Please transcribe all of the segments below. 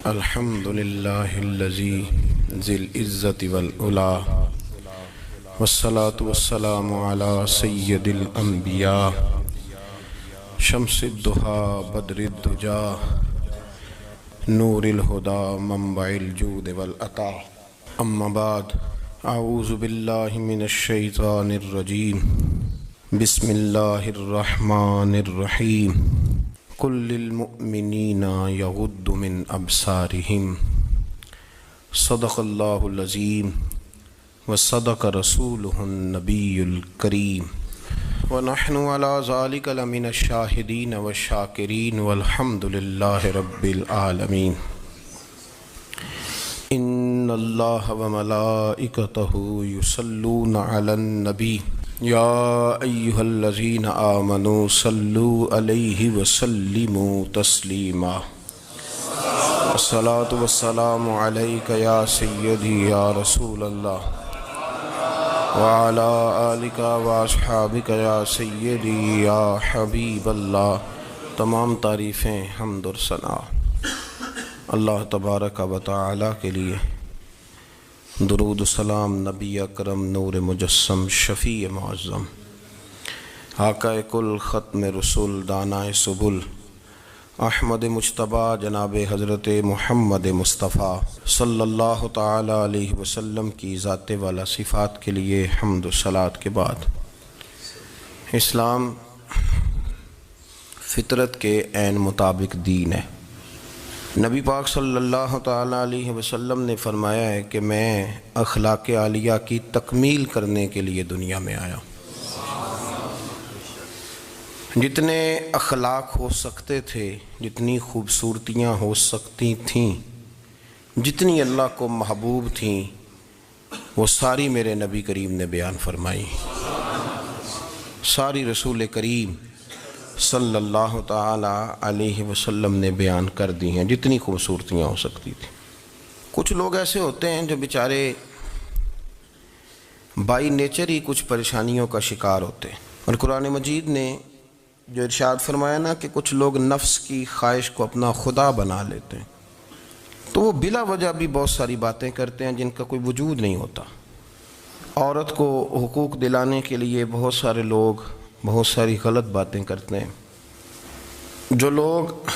الحمد للہ الذی ذی العزت والعلا والصلاة والسلام علی سید الانبیاء شمس الضحیٰ بدر الدجا نور الہدی منبع الجود والعطا اما بعد اعوذ باللہ من الشیطان الرجیم بسم اللہ الرحمن الرحیم قل للمؤمنین یغضوا من ابصارہم صدق اللہ العظیم وصدق رسولہ النبی الکریم ونحن علی ذلک لمن الشاہدین والشاکرین والحمد للہ رب العالمین ان اللہ وملائکتہ یصلون علی النبی یا ایہا الذین آمنوا صلوا علیہ وسلموا تسلیما الصلاۃ والسلام علیک یا سیدی یا رسول اللہ وعلی آلک واصحابک یا سیدی یا حبیب اللہ۔ تمام تعریفیں حمد و ثنا اللہ تبارک و تعالی کے لیے، درود و سلام نبی اکرم نور مجسم شفیع معظم آقا کل ختم رسول دانائے سبل احمد مجتبیٰ جناب حضرت محمد مصطفیٰ صلی اللہ تعالی علیہ وسلم کی ذات والا صفات کے لیے حمد و صلات کے بعد، اسلام فطرت کے عین مطابق دین ہے۔ نبی پاک صلی اللہ تعالی علیہ وسلم نے فرمایا ہے کہ میں اخلاق عالیہ کی تکمیل کرنے کے لیے دنیا میں آیا۔ جتنے اخلاق ہو سکتے تھے، جتنی خوبصورتیاں ہو سکتی تھیں، جتنی اللہ کو محبوب تھیں، وہ ساری میرے نبی کریم نے بیان فرمائی، ساری رسول کریم صلی اللہ تعالی علیہ وسلم نے بیان کر دی ہیں، جتنی خوبصورتیاں ہو سکتی تھیں۔ کچھ لوگ ایسے ہوتے ہیں جو بیچارے بائی نیچر ہی کچھ پریشانیوں کا شکار ہوتے ہیں، اور قرآن مجید نے جو ارشاد فرمایا نا کہ کچھ لوگ نفس کی خواہش کو اپنا خدا بنا لیتے ہیں، تو وہ بلا وجہ بھی بہت ساری باتیں کرتے ہیں جن کا کوئی وجود نہیں ہوتا۔ عورت کو حقوق دلانے کے لیے بہت سارے لوگ بہت ساری غلط باتیں کرتے ہیں۔ جو لوگ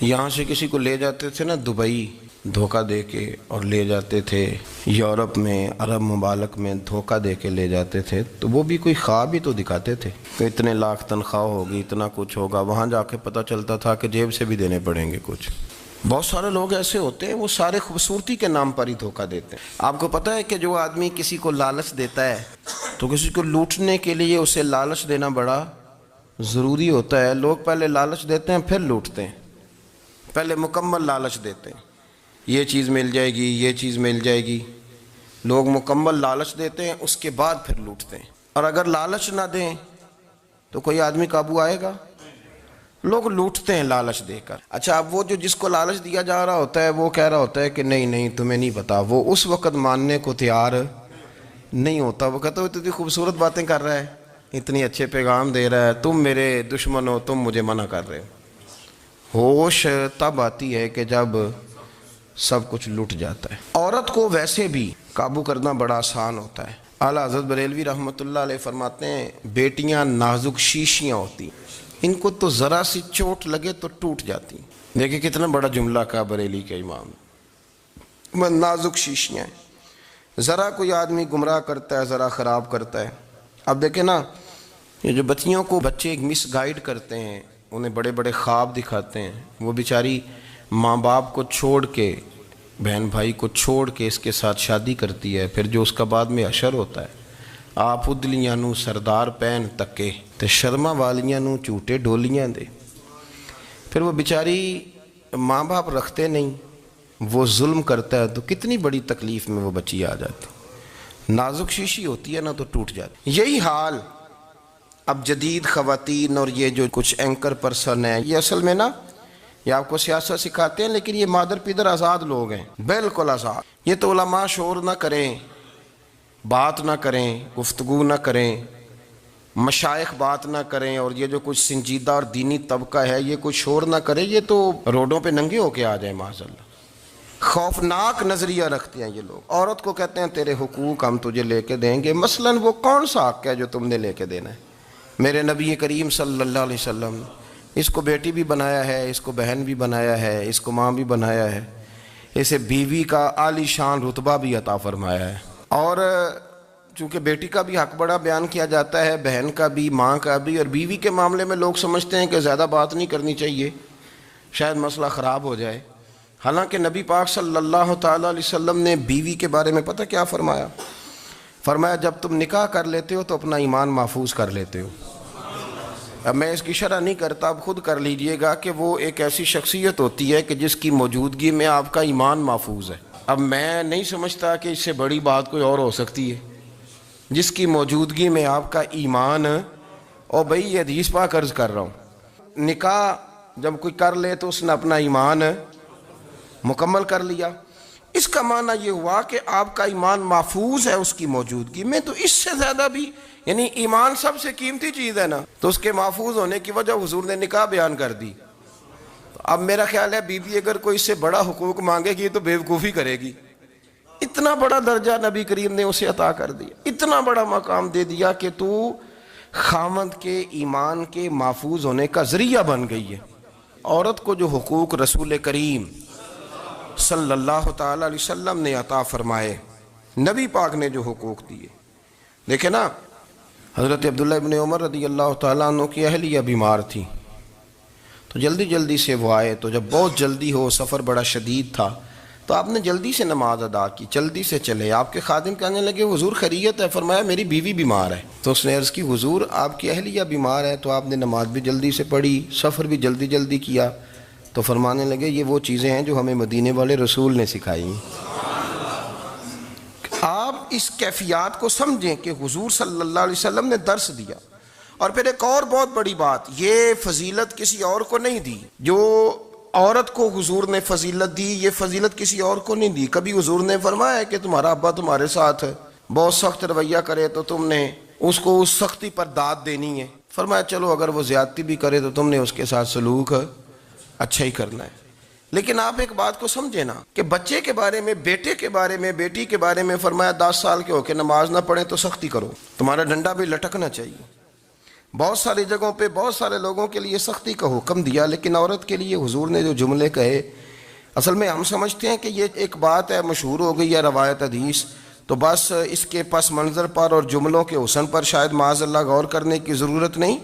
یہاں سے کسی کو لے جاتے تھے نا دبئی دھوکہ دے کے، اور لے جاتے تھے یورپ میں، عرب ممالک میں دھوکہ دے کے لے جاتے تھے، تو وہ بھی کوئی خواب ہی تو دکھاتے تھے کہ اتنے لاکھ تنخواہ ہوگی، اتنا کچھ ہوگا، وہاں جا کے پتہ چلتا تھا کہ جیب سے بھی دینے پڑیں گے کچھ۔ بہت سارے لوگ ایسے ہوتے ہیں، وہ سارے خوبصورتی کے نام پر ہی دھوکہ دیتے ہیں۔ آپ کو پتہ ہے کہ جو آدمی کسی کو لالچ دیتا ہے تو کسی کو لوٹنے کے لیے اسے لالچ دینا بڑا ضروری ہوتا ہے۔ لوگ پہلے لالچ دیتے ہیں پھر لوٹتے ہیں، پہلے مکمل لالچ دیتے ہیں، یہ چیز مل جائے گی، یہ چیز مل جائے گی، لوگ مکمل لالچ دیتے ہیں، اس کے بعد پھر لوٹتے ہیں۔ اور اگر لالچ نہ دیں تو کوئی آدمی قابو آئے گا؟ لوگ لوٹتے ہیں لالچ دے کر۔ اچھا، اب وہ جو جس کو لالچ دیا جا رہا ہوتا ہے وہ کہہ رہا ہوتا ہے کہ نہیں نہیں تمہیں نہیں پتا، وہ اس وقت ماننے کو تیار نہیں ہوتا۔ وہ کہتا ہے اتنی خوبصورت باتیں کر رہا ہے، اتنی اچھے پیغام دے رہا ہے، تم میرے دشمن ہو، تم مجھے منع کر رہے ہو۔ ہوش تب آتی ہے کہ جب سب کچھ لٹ جاتا ہے۔ عورت کو ویسے بھی قابو کرنا بڑا آسان ہوتا ہے۔ اعلیٰ حضرت بریلوی رحمۃ اللہ علیہ فرماتے ہیں بیٹیاں نازک شیشیاں ہوتی، ان کو تو ذرا سی چوٹ لگے تو ٹوٹ جاتی۔ دیکھیں کتنا بڑا جملہ کہا بریلی کے امام، نازک شیشیاں ہیں، ذرا کوئی آدمی گمراہ کرتا ہے، ذرا خراب کرتا ہے۔ اب دیکھیں نا، یہ جو بچیوں کو بچے مس گائیڈ کرتے ہیں، انہیں بڑے بڑے خواب دکھاتے ہیں، وہ بیچاری ماں باپ کو چھوڑ کے، بہن بھائی کو چھوڑ کے اس کے ساتھ شادی کرتی ہے، پھر جو اس کا بعد میں حشر ہوتا ہے، آپ ادلیاں نو سردار پہن تکے تے شرما والیاں نو چوٹے ڈولیاں دے۔ پھر وہ بیچاری ماں باپ رکھتے نہیں، وہ ظلم کرتا ہے، تو کتنی بڑی تکلیف میں وہ بچی آ جاتی۔ نازک شیشی ہوتی ہے نا تو ٹوٹ جاتی۔ یہی حال اب جدید خواتین اور یہ جو کچھ اینکر پرسن ہیں، یہ اصل میں نا یہ آپ کو سیاست سکھاتے ہیں، لیکن یہ مادر پیدر آزاد لوگ ہیں، بالکل آزاد۔ یہ تو علماء شور نہ کریں، بات نہ کریں، گفتگو نہ کریں، مشائخ بات نہ کریں اور یہ جو کچھ سنجیدہ اور دینی طبقہ ہے یہ کچھ شور نہ کرے، یہ تو روڈوں پہ ننگے ہو کے آ جائیں معاذ اللہ۔ خوفناک نظریہ رکھتے ہیں یہ لوگ۔ عورت کو کہتے ہیں تیرے حقوق ہم تجھے لے کے دیں گے، مثلاً وہ کون سا حق ہے جو تم نے لے کے دینا ہے؟ میرے نبی کریم صلی اللہ علیہ وسلم اس کو بیٹی بھی بنایا ہے، اس کو بہن بھی بنایا ہے، اس کو ماں بھی بنایا ہے، اسے بیوی کا عالی شان رتبہ بھی عطا فرمایا ہے۔ اور چونکہ بیٹی کا بھی حق بڑا بیان کیا جاتا ہے، بہن کا بھی، ماں کا بھی، اور بیوی کے معاملے میں لوگ سمجھتے ہیں کہ زیادہ بات نہیں کرنی چاہیے، شاید مسئلہ خراب ہو جائے۔ حالانکہ نبی پاک صلی اللہ تعالیٰ علیہ وسلم نے بیوی کے بارے میں پتہ کیا فرمایا؟ فرمایا جب تم نکاح کر لیتے ہو تو اپنا ایمان محفوظ کر لیتے ہو۔ اب میں اس کی شرح نہیں کرتا، اب خود کر لیجئے گا کہ وہ ایک ایسی شخصیت ہوتی ہے کہ جس کی موجودگی میں آپ کا ایمان محفوظ ہے۔ اب میں نہیں سمجھتا کہ اس سے بڑی بات کوئی اور ہو سکتی ہے، جس کی موجودگی میں آپ کا ایمان، اور بھئی یہ حدیث پاک عرض کر رہا ہوں، نکاح جب کوئی کر لے تو اس نے اپنا ایمان مکمل کر لیا۔ اس کا معنی یہ ہوا کہ آپ کا ایمان محفوظ ہے اس کی موجودگی میں، تو اس سے زیادہ بھی، یعنی ایمان سب سے قیمتی چیز ہے نا، تو اس کے محفوظ ہونے کی وجہ حضور نے نکاح بیان کر دی۔ اب میرا خیال ہے بی بی اگر کوئی اس سے بڑا حقوق مانگے گی تو بیوقوفی کرے گی۔ اتنا بڑا درجہ نبی کریم نے اسے عطا کر دیا، اتنا بڑا مقام دے دیا کہ تو خامند کے ایمان کے محفوظ ہونے کا ذریعہ بن گئی ہے۔ عورت کو جو حقوق رسول کریم صلی اللہ تعالیٰ علیہ وسلم نے عطا فرمائے، نبی پاک نے جو حقوق دیے، دیکھیں نا، حضرت عبداللہ ابن عمر رضی اللہ تعالیٰ عنہ کی اہلیہ بیمار تھی، تو جلدی جلدی سے وہ آئے، تو جب بہت جلدی ہو، سفر بڑا شدید تھا، تو آپ نے جلدی سے نماز ادا کی، جلدی سے چلے۔ آپ کے خادم کہنے لگے حضور خیریت ہے؟ فرمایا میری بیوی بیمار ہے۔ تو اس نے عرض کی حضور آپ کی اہلیہ بیمار ہے، تو آپ نے نماز بھی جلدی سے پڑھی، سفر بھی جلدی جلدی کیا۔ تو فرمانے لگے یہ وہ چیزیں ہیں جو ہمیں مدینے والے رسول نے سکھائی۔ آپ اس کیفیات کو سمجھیں کہ حضور صلی اللہ علیہ وسلم نے درس دیا۔ اور پھر ایک اور بہت بڑی بات، یہ فضیلت کسی اور کو نہیں دی، جو عورت کو حضور نے فضیلت دی، یہ فضیلت کسی اور کو نہیں دی۔ کبھی حضور نے فرمایا کہ تمہارا ابا تمہارے ساتھ بہت سخت رویہ کرے تو تم نے اس کو اس سختی پر داد دینی ہے؟ فرمایا چلو اگر وہ زیادتی بھی کرے تو تم نے اس کے ساتھ سلوک اچھا ہی کرنا ہے۔ لیکن آپ ایک بات کو سمجھیں نا کہ بچے کے بارے میں، بیٹے کے بارے میں، بیٹی کے بارے میں فرمایا 10 سال کے ہو کے نماز نہ پڑھیں تو سختی کرو، تمہارا ڈنڈا بھی لٹکنا چاہیے۔ بہت ساری جگہوں پہ بہت سارے لوگوں کے لیے سختی کا حکم دیا، لیکن عورت کے لیے حضور نے جو جملے کہے، اصل میں ہم سمجھتے ہیں کہ یہ ایک بات ہے، مشہور ہو گئی ہے روایت حدیث، تو بس اس کے پس منظر پر اور جملوں کے حسن پر شاید معاذ اللہ غور کرنے کی ضرورت نہیں۔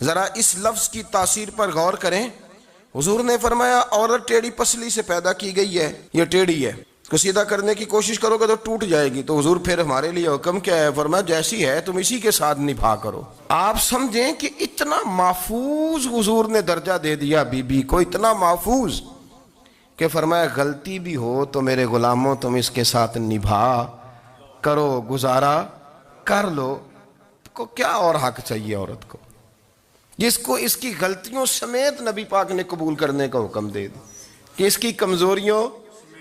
ذرا اس لفظ کی تاثیر پر غور کریں۔ حضور نے فرمایا عورت ٹیڑھی پسلی سے پیدا کی گئی ہے، یہ ٹیڑھی ہے، اس کو سیدھا کرنے کی کوشش کرو گے تو ٹوٹ جائے گی۔ تو حضور پھر ہمارے لیے حکم کیا ہے؟ فرمایا جیسی ہے تم اسی کے ساتھ نبھا کرو۔ آپ سمجھیں کہ اتنا محفوظ حضور نے درجہ دے دیا بی بی کو، اتنا محفوظ کہ فرمایا غلطی بھی ہو تو میرے غلاموں تم اس کے ساتھ نبھا کرو، گزارا کر لو۔ کو کیا اور حق چاہیے عورت کو، جس کو اس کی غلطیوں سمیت نبی پاک نے قبول کرنے کا حکم دے دی کہ اس کی کمزوریوں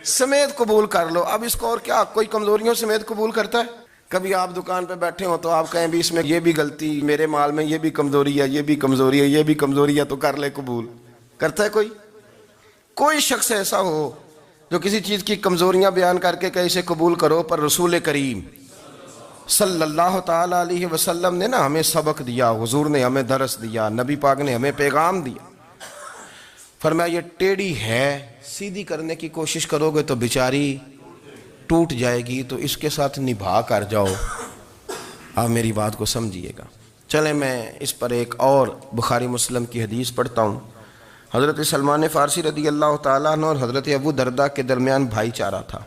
سمیت قبول کر لو۔ اب اس کو اور کیا، کوئی کمزوریوں سمیت قبول کرتا ہے؟ کبھی آپ دکان پہ بیٹھے ہو تو آپ کہیں بھی اس میں یہ بھی غلطی، میرے مال میں یہ بھی کمزوری ہے، یہ بھی کمزوری ہے، یہ بھی کمزوری ہے، تو کر لے قبول؟ کرتا ہے کوئی؟ کوئی شخص ایسا ہو جو کسی چیز کی کمزوریاں بیان کر کے کہ اسے قبول کرو؟ پر رسول کریم صلی اللہ تعالیٰ علیہ وسلم نے نا ہمیں سبق دیا، حضور نے ہمیں درس دیا، نبی پاک نے ہمیں پیغام دیا۔ فرمایا یہ ٹیڑھی ہے، سیدھی کرنے کی کوشش کرو گے تو بیچاری ٹوٹ جائے گی، تو اس کے ساتھ نبھا کر جاؤ۔ آپ میری بات کو سمجھیے گا۔ چلیں میں اس پر ایک اور بخاری مسلم کی حدیث پڑھتا ہوں۔ حضرت سلمان فارسی رضی اللہ تعالیٰ عنہ اور حضرت ابو درداء کے درمیان بھائی چارہ تھا۔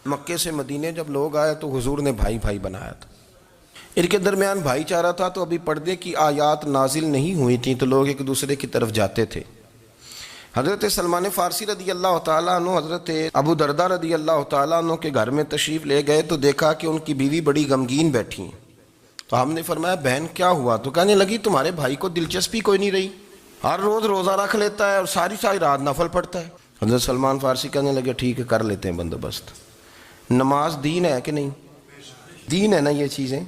مکے سے مدینے جب لوگ آئے تو حضور نے بھائی بھائی بنایا تھا، ان کے درمیان بھائی چارہ تھا، تو ابھی پردے کی آیات نازل نہیں ہوئی تھیں، تو لوگ ایک دوسرے کی طرف جاتے تھے۔ حضرت سلمان فارسی رضی اللہ تعالیٰ عنہ حضرت ابو درداء رضی اللہ تعالیٰ عنہ کے گھر میں تشریف لے گئے تو دیکھا کہ ان کی بیوی بڑی غمگین بیٹھی ہیں۔ تو ہم نے فرمایا بہن کیا ہوا؟ تو کہنے لگی تمہارے بھائی کو دلچسپی کوئی نہیں رہی، ہر روز روزہ رکھ لیتا ہے اور ساری ساری رات نفل پڑھتا ہے۔ حضرت سلمان فارسی کہنے لگے ٹھیک ہے کر لیتے ہیں بندوبست۔ نماز دین ہے کہ نہیں؟ دین ہے نا یہ چیزیں؟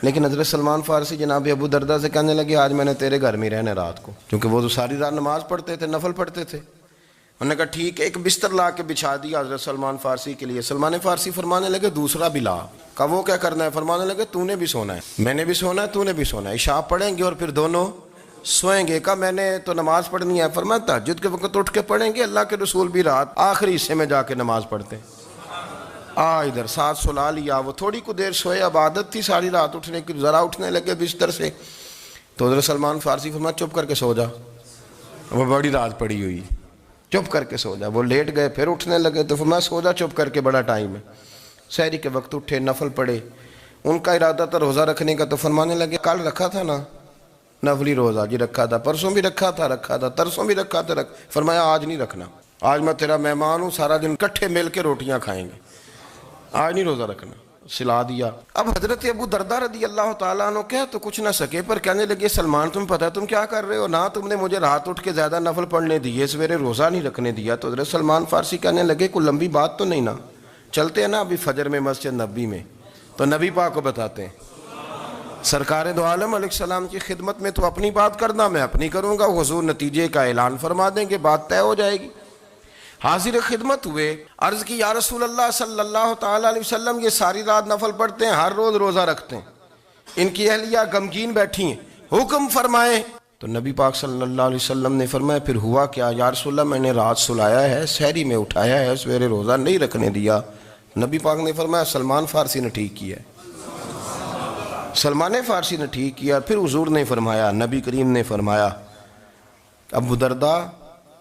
لیکن حضرت سلمان فارسی جناب ابو دردہ سے کہنے لگے آج میں نے تیرے گھر میں رہنا رات کو، کیونکہ وہ تو ساری رات نماز پڑھتے تھے، نفل پڑھتے تھے۔ انہوں نے کہا ٹھیک ہے، ایک بستر لا کے بچھا دیا حضرت سلمان فارسی کے لیے۔ سلمان فارسی فرمانے لگے دوسرا بھی لا۔ کہا وہ کیا کرنا ہے؟ فرمانے لگے تو نے بھی سونا ہے، میں نے بھی سونا ہے، تو نے بھی سونا ہے، عشاء پڑھیں گے اور پھر دونوں سوئیں گے۔ کہا میں نے تو نماز پڑھنی ہے۔ فرمایا تہجد کے وقت اٹھ کے پڑھیں گے، اللہ کے رسول بھی رات آخری حصے میں جا کے نماز پڑھتے ہیں۔ ادھر ساتھ سلا لیا، وہ تھوڑی کو دیر سوئے، اب عادت تھی ساری رات اٹھنے کی، ذرا اٹھنے لگے بستر سے تو حضرت سلمان فارسی فرمایا چپ کر کے سو جا، وہ بڑی رات پڑی ہوئی، چپ کر کے سو جا۔ وہ لیٹ گئے، پھر اٹھنے لگے تو فرمایا سو جا چپ کر کے، بڑا ٹائم ہے۔ سحری کے وقت اٹھے، نفل پڑھے، ان کا ارادہ تھا روزہ رکھنے کا، تو فرمانے لگے کل رکھا تھا نا نفلی روزہ، جی رکھا تھا، پرسوں بھی رکھا تھا، ترسوں بھی رکھا تھا، فرمایا آج نہیں رکھنا، آج میں تیرا مہمان ہوں، سارا دن کٹھے مل کے روٹیاں کھائیں گے، آج نہیں روزہ رکھنا، سلا دیا۔ اب حضرت ابو دردہ رضی اللہ تعالیٰ عنہ کہہ تو کچھ نہ سکے، پر کہنے لگے سلمان تمہیں پتہ ہے تم کیا کر رہے ہو، نہ تم نے مجھے رات اٹھ کے زیادہ نفل پڑھنے دیے، سویرے روزہ نہیں رکھنے دیا۔ تو حضرت سلمان فارسی کہنے لگے کوئی لمبی بات تو نہیں نا، چلتے ہیں نا ابھی فجر میں مسجد نبی میں، تو نبی پاک کو بتاتے ہیں۔ سرکار دو عالم علیہ السلام کی خدمت میں تو اپنی بات کرنا، میں اپنی کروں گا، حضور نتیجے کا اعلان فرما دیں گے، بات طے ہو جائے گی۔ حاضر خدمت ہوئے، عرض کی یا رسول اللہ صلی اللہ تعالیٰ علیہ وسلم یہ ساری رات نفل پڑھتے ہیں، ہر روز روزہ رکھتے ہیں، ان کی اہلیہ غمگین بیٹھی ہیں، حکم فرمائیں۔ تو نبی پاک صلی اللہ علیہ وسلم نے فرمایا پھر ہوا کیا؟ یا رسول اللہ میں نے رات سلایا ہے، سحری میں اٹھایا ہے، سویرے روزہ نہیں رکھنے دیا۔ نبی پاک نے فرمایا سلمان فارسی نے ٹھیک کیا ہے، سلمان فارسی نے ٹھیک کیا۔ پھر حضور نے فرمایا، نبی کریم نے فرمایا ابو دردہ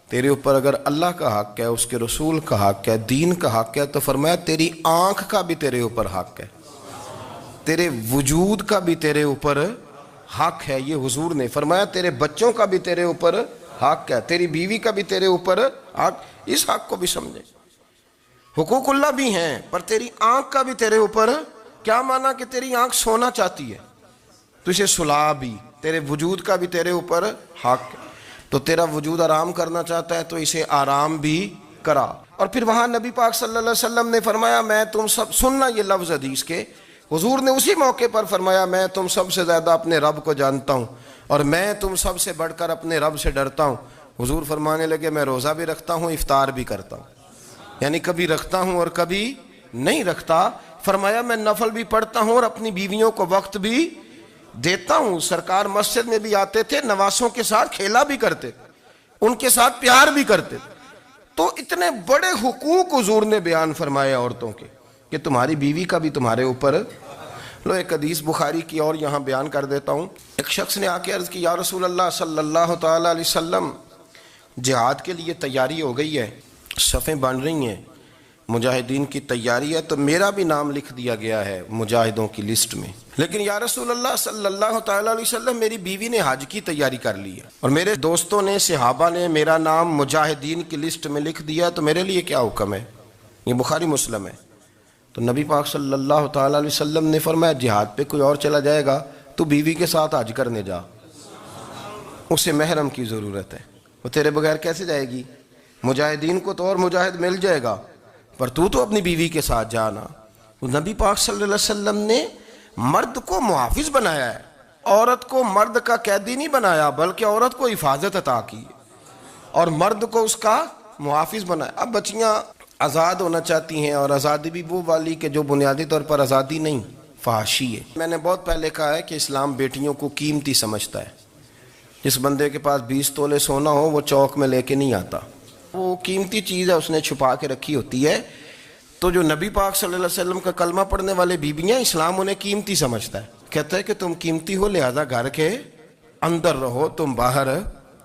تیرے اوپر اگر اللہ کا حق ہے، اس کے رسول کا حق ہے، دین کا حق ہے، تو فرمایا تیری آنکھ کا بھی تیرے اوپر حق ہے، تیرے وجود کا بھی تیرے اوپر حق ہے۔ یہ حضور نے فرمایا تیرے بچوں کا بھی تیرے اوپر حق ہے، تیری بیوی کا بھی تیرے اوپر حق، اس حق کو بھی سمجھے۔ حقوق اللہ بھی ہیں، پر تیری آنکھ کا بھی تیرے اوپر، کیا مانا کہ تیری آنکھ سونا چاہتی ہے تو اسے سلا بھی، تیرے وجود کا بھی تیرے اوپر حق ہے، تو تیرا وجود آرام کرنا چاہتا ہے تو اسے آرام بھی کرا۔ اور پھر وہاں نبی پاک صلی اللہ علیہ وسلم نے فرمایا میں تم سب، سننا یہ لفظ حدیث کے، حضور نے اسی موقع پر فرمایا میں تم سب سے زیادہ اپنے رب کو جانتا ہوں اور میں تم سب سے بڑھ کر اپنے رب سے ڈرتا ہوں۔ حضور فرمانے لگے میں روزہ بھی رکھتا ہوں، افطار بھی کرتا ہوں، یعنی کبھی رکھتا ہوں اور کبھی نہیں رکھتا۔ فرمایا میں نفل بھی پڑھتا ہوں اور اپنی بیویوں کو وقت بھی دیتا ہوں۔ سرکار مسجد میں بھی آتے تھے، نواسوں کے ساتھ کھیلا بھی کرتے، ان کے ساتھ پیار بھی کرتے۔ تو اتنے بڑے حقوق حضور نے بیان فرمائے عورتوں کے کہ تمہاری بیوی کا بھی تمہارے اوپر۔ لو ایک حدیث بخاری کی اور یہاں بیان کر دیتا ہوں۔ ایک شخص نے آ کے عرض کی یا رسول اللہ صلی اللہ تعالیٰ علیہ وسلم جہاد کے لیے تیاری ہو گئی ہے، صفیں بن رہی ہیں، مجاہدین کی تیاری ہے، تو میرا بھی نام لکھ دیا گیا ہے مجاہدوں کی لسٹ میں، لیکن یا رسول اللہ صلی اللہ تعالیٰ علیہ وسلم میری بیوی نے حج کی تیاری کر لی ہے اور میرے دوستوں نے، صحابہ نے میرا نام مجاہدین کی لسٹ میں لکھ دیا، تو میرے لیے کیا حکم ہے؟ یہ بخاری مسلم ہے۔ تو نبی پاک صلی اللہ تعالیٰ علیہ وسلم نے فرمایا جہاد پہ کوئی اور چلا جائے گا تو بیوی کے ساتھ حج کرنے جا، اسے محرم کی ضرورت ہے، وہ تیرے بغیر کیسے جائے گی؟ مجاہدین کو تو اور مجاہد مل جائے گا، پر تو اپنی بیوی کے ساتھ جانا۔ تو نبی پاک صلی اللہ علیہ وسلم نے مرد کو محافظ بنایا ہے، عورت کو مرد کا قیدی نہیں بنایا، بلکہ عورت کو حفاظت عطا کی اور مرد کو اس کا محافظ بنایا۔ اب بچیاں آزاد ہونا چاہتی ہیں، اور آزادی بھی وہ والی کہ جو بنیادی طور پر آزادی نہیں، فحاشی ہے۔ میں نے بہت پہلے کہا ہے کہ اسلام بیٹیوں کو قیمتی سمجھتا ہے۔ جس بندے کے پاس 20 تولے سونا ہو وہ چوک میں لے کے نہیں آتا، وہ قیمتی چیز ہے، اس نے چھپا کے رکھی ہوتی ہے۔ تو جو نبی پاک صلی اللہ علیہ وسلم کا کلمہ پڑھنے والے بیویاں، اسلام انہیں قیمتی سمجھتا ہے، کہتا ہے کہ تم قیمتی ہو لہذا گھر کے اندر رہو، تم باہر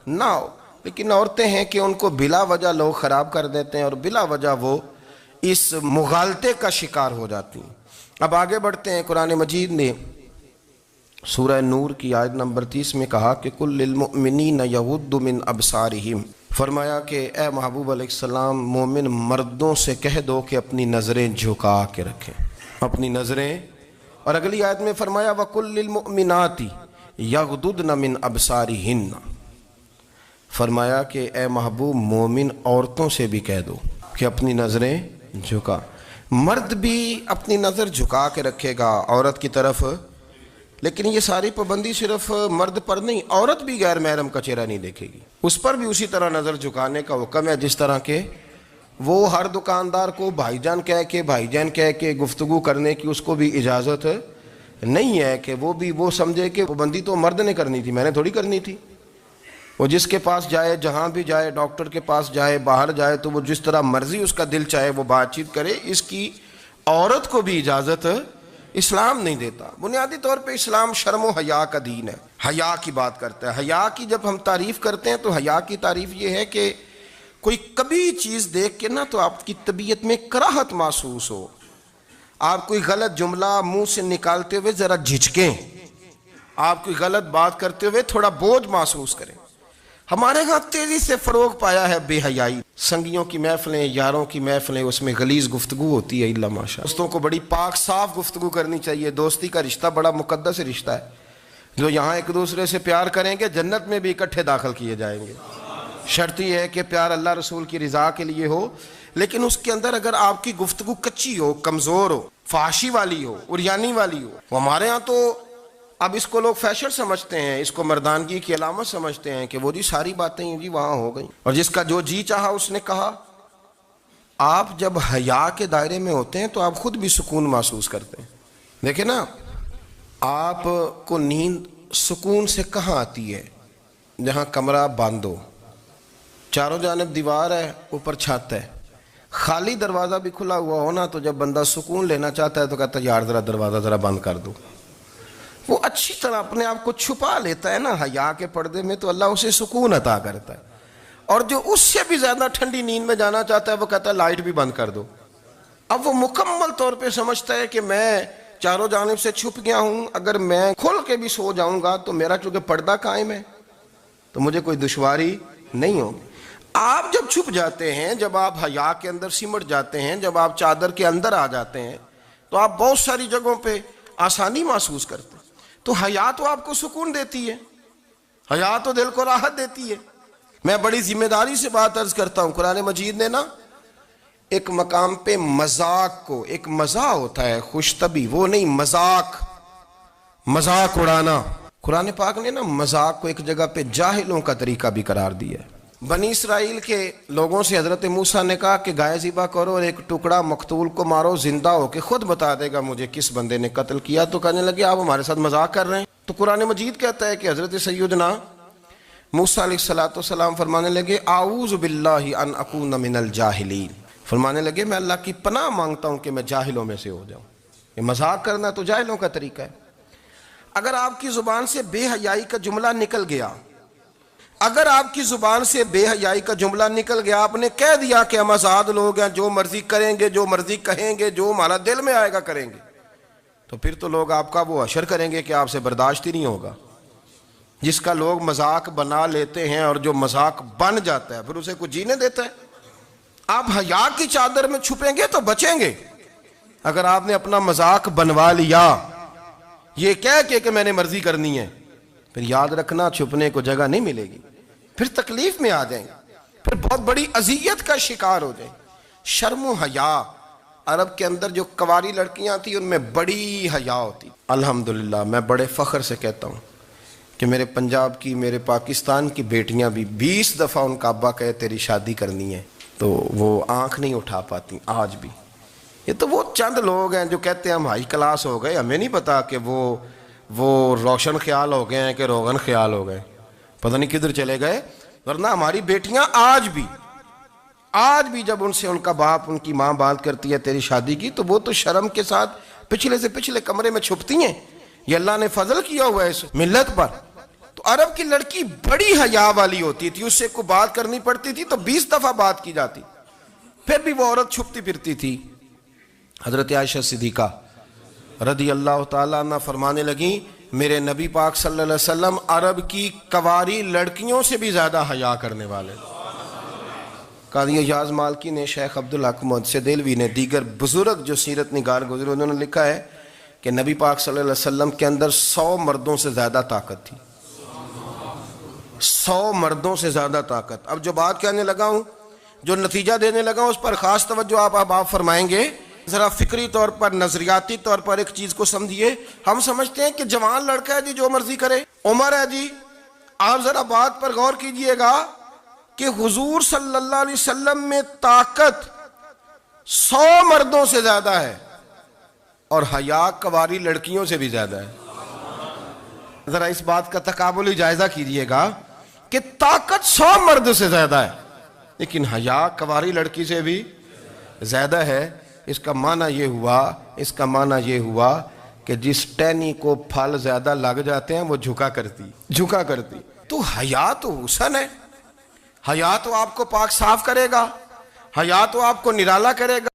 نہ ہو۔ لیکن عورتیں ہیں کہ ان کو بلا وجہ لوگ خراب کر دیتے ہیں اور بلا وجہ وہ اس مغالطے کا شکار ہو جاتی ہیں۔ اب آگے بڑھتے ہیں۔ قرآن مجید نے سورہ نور کی آیت نمبر 30 میں کہا کہ کل للمؤمنین یغضوا من ابصارہم، فرمایا کہ اے محبوب علیہ السلام مومن مردوں سے کہہ دو کہ اپنی نظریں جھکا کے رکھیں، اپنی نظریں۔ اور اگلی آیت میں فرمایا وَقُلْ لِلْمُؤْمِنَاتِ يَغْضُضْنَ مِنْ أَبْصَارِهِنَّ، فرمایا کہ اے محبوب مومن عورتوں سے بھی کہہ دو کہ اپنی نظریں جھکا۔ مرد بھی اپنی نظر جھکا کے رکھے گا عورت کی طرف لیکن یہ ساری پابندی صرف مرد پر نہیں، عورت بھی غیر محرم کا چہرہ نہیں دیکھے گی، اس پر بھی اسی طرح نظر جھکانے کا حکم ہے جس طرح کہ وہ ہر دکاندار کو بھائی جان کہہ کے گفتگو کرنے کی اس کو بھی اجازت نہیں ہے کہ وہ سمجھے کہ پابندی تو مرد نے کرنی تھی، میں نے تھوڑی کرنی تھی۔ وہ جس کے پاس جائے، جہاں بھی جائے، ڈاکٹر کے پاس جائے، باہر جائے، تو وہ جس طرح مرضی اس کا دل چاہے وہ بات چیت کرے، اس کی عورت کو بھی اجازت اسلام نہیں دیتا۔ بنیادی طور پہ اسلام شرم و حیا کا دین ہے، حیا کی بات کرتا ہے۔ حیا کی جب ہم تعریف کرتے ہیں تو حیا کی تعریف یہ ہے کہ کوئی کبھی چیز دیکھ کے نا تو آپ کی طبیعت میں کراہت محسوس ہو، آپ کوئی غلط جملہ منہ سے نکالتے ہوئے ذرا جھجکیں، آپ کوئی غلط بات کرتے ہوئے تھوڑا بوجھ محسوس کریں۔ ہمارے ہاں تیزی سے فروغ پایا ہے بے حیائی، سنگیوں کی محفلیں، یاروں کی محفلیں، اس میں غلیظ گفتگو ہوتی ہے، اللہ ماشاء۔ دوستوں کو بڑی پاک صاف گفتگو کرنی چاہیے، دوستی کا رشتہ بڑا مقدس رشتہ ہے، جو یہاں ایک دوسرے سے پیار کریں گے جنت میں بھی اکٹھے داخل کیے جائیں گے۔ شرط یہ ہے کہ پیار اللہ رسول کی رضا کے لیے ہو، لیکن اس کے اندر اگر آپ کی گفتگو کچی ہو، کمزور ہو، فحاشی والی ہو، عریانی والی ہو، وہ ہمارے ہاں تو اب اس کو لوگ فیشن سمجھتے ہیں، اس کو مردانگی کی علامت سمجھتے ہیں کہ وہ جی ساری باتیں جی وہاں ہو گئیں، اور جس کا جو جی چاہا اس نے کہا۔ آپ جب حیا کے دائرے میں ہوتے ہیں تو آپ خود بھی سکون محسوس کرتے ہیں۔ دیکھیں نا، آپ کو نیند سکون سے کہاں آتی ہے؟ جہاں کمرہ بند ہو، چاروں جانب دیوار ہے، اوپر چھت ہے، خالی دروازہ بھی کھلا ہوا ہونا تو جب بندہ سکون لینا چاہتا ہے تو کہتا ہے یار ذرا دروازہ ذرا بند کر دو۔ وہ اچھی طرح اپنے آپ کو چھپا لیتا ہے نا حیا کے پردے میں، تو اللہ اسے سکون عطا کرتا ہے۔ اور جو اس سے بھی زیادہ ٹھنڈی نیند میں جانا چاہتا ہے وہ کہتا ہے لائٹ بھی بند کر دو۔ اب وہ مکمل طور پہ سمجھتا ہے کہ میں چاروں جانب سے چھپ گیا ہوں، اگر میں کھل کے بھی سو جاؤں گا تو میرا چونکہ پردہ قائم ہے تو مجھے کوئی دشواری نہیں ہوگی۔ آپ جب چھپ جاتے ہیں، جب آپ حیا کے اندر سمٹ جاتے ہیں، جب آپ چادر کے اندر آ جاتے ہیں تو آپ بہت ساری جگہوں پہ آسانی محسوس کرتے ہیں۔ تو حیا تو آپ کو سکون دیتی ہے، حیا تو دل کو راحت دیتی ہے۔ میں بڑی ذمہ داری سے بات عرض کرتا ہوں، قرآن مجید نے نا ایک مقام پہ مذاق کو، ایک مزاح ہوتا ہے خوش طبی، وہ نہیں مذاق اڑانا، قرآن پاک نے نا مذاق کو ایک جگہ پہ جاہلوں کا طریقہ بھی قرار دیا ہے۔ بنی اسرائیل کے لوگوں سے حضرت موسیٰ نے کہا کہ گائے ذبح کرو اور ایک ٹکڑا مقتول کو مارو، زندہ ہو کے خود بتا دے گا مجھے کس بندے نے قتل کیا۔ تو کہنے لگے آپ ہمارے ساتھ مذاق کر رہے ہیں۔ تو قرآن مجید کہتا ہے کہ حضرت سیدنا موسیٰ علیہ السلام فرمانے لگے اعوذ باللہ ان اکون من الجاہلین، فرمانے لگے میں اللہ کی پناہ مانگتا ہوں کہ میں جاہلوں میں سے ہو جاؤں۔ یہ مذاق کرنا تو جاہلوں کا طریقہ ہے۔ اگر آپ کی زبان سے بے حیائی کا جملہ نکل گیا، اگر آپ کی زبان سے بے حیائی کا جملہ نکل گیا، آپ نے کہہ دیا کہ ہم آزاد لوگ ہیں، جو مرضی کریں گے، جو مرضی کہیں گے، جو ہمارا دل میں آئے گا کریں گے، تو پھر تو لوگ آپ کا وہ حشر کریں گے کہ آپ سے برداشت ہی نہیں ہوگا۔ جس کا لوگ مذاق بنا لیتے ہیں اور جو مذاق بن جاتا ہے پھر اسے کچھ جینے دیتا ہے۔ آپ حیا کی چادر میں چھپیں گے تو بچیں گے، اگر آپ نے اپنا مذاق بنوا لیا یہ کہہ کے کہ میں نے مرضی کرنی ہے، پھر یاد رکھنا چھپنے کو جگہ نہیں ملے گی، پھر تکلیف میں آ جائیں گے، پھر بہت بڑی اذیت کا شکار ہو جائیں۔ شرم و حیا، عرب کے اندر جو کنواری لڑکیاں تھیں ان میں بڑی حیا ہوتی۔ الحمدللہ میں بڑے فخر سے کہتا ہوں کہ میرے پنجاب کی، میرے پاکستان کی بیٹیاں بھی 20 دفعہ ان کا ابا کہے تیری شادی کرنی ہے تو وہ آنکھ نہیں اٹھا پاتی آج بھی۔ یہ تو وہ چند لوگ ہیں جو کہتے ہیں ہم ہائی کلاس ہو گئے، ہمیں نہیں پتا کہ وہ روشن خیال ہو گئے ہیں کہ روغن خیال ہو گئے، پتہ نہیں کدھر چلے گئے۔ ورنہ ہماری بیٹیاں آج بھی جب ان سے ان کا باپ، ان کی ماں بات کرتی ہے تیری شادی کی، تو وہ تو شرم کے ساتھ پچھلے سے پچھلے کمرے میں چھپتی ہیں۔ یہ اللہ نے فضل کیا ہوا ہے اس ملت پر۔ تو عرب کی لڑکی بڑی حیا والی ہوتی تھی، اس سے کوئی بات کرنی پڑتی تھی تو 20 دفعہ بات کی جاتی، پھر بھی وہ عورت چھپتی پھرتی تھی۔ حضرت عائشہ صدیقہ رضی اللہ تعالیٰ عنہ فرمانے لگیں میرے نبی پاک صلی اللہ علیہ وسلم عرب کی کنواری لڑکیوں سے بھی زیادہ حیا کرنے والے۔ قاضی اعجاز مالکی نے، شیخ عبدالحق محدث دہلوی نے، دیگر بزرگ جو سیرت نگار گزرے انہوں نے لکھا ہے کہ نبی پاک صلی اللہ علیہ وسلم کے اندر 100 مردوں سے زیادہ طاقت تھی، 100 مردوں سے زیادہ طاقت۔ اب جو بات کہنے لگا ہوں، جو نتیجہ دینے لگا ہوں، اس پر خاص توجہ آپ فرمائیں گے۔ ذرا فکری طور پر، نظریاتی طور پر ایک چیز کو سمجھیے. ہم سمجھتے ہیں کہ جوان لڑکا ہے جی جو مرضی کرے، عمر ہے جی. آپ ذرا بات پر غور کیجئے گا کہ حضور صلی اللہ علیہ وسلم میں طاقت 100 مردوں سے زیادہ ہے اور حیا کواری لڑکیوں سے بھی زیادہ ہے. ذرا اس بات کا تقابلی جائزہ کیجئے گا کہ طاقت 100 مرد سے زیادہ ہے لیکن حیا کواری لڑکی سے بھی زیادہ ہے. اس کا معنی یہ ہوا کہ جس ٹہنی کو پھل زیادہ لگ جاتے ہیں وہ جھکا کرتی. تو حیا تو حسن ہے، حیا تو آپ کو پاک صاف کرے گا، حیا تو آپ کو نرالا کرے گا.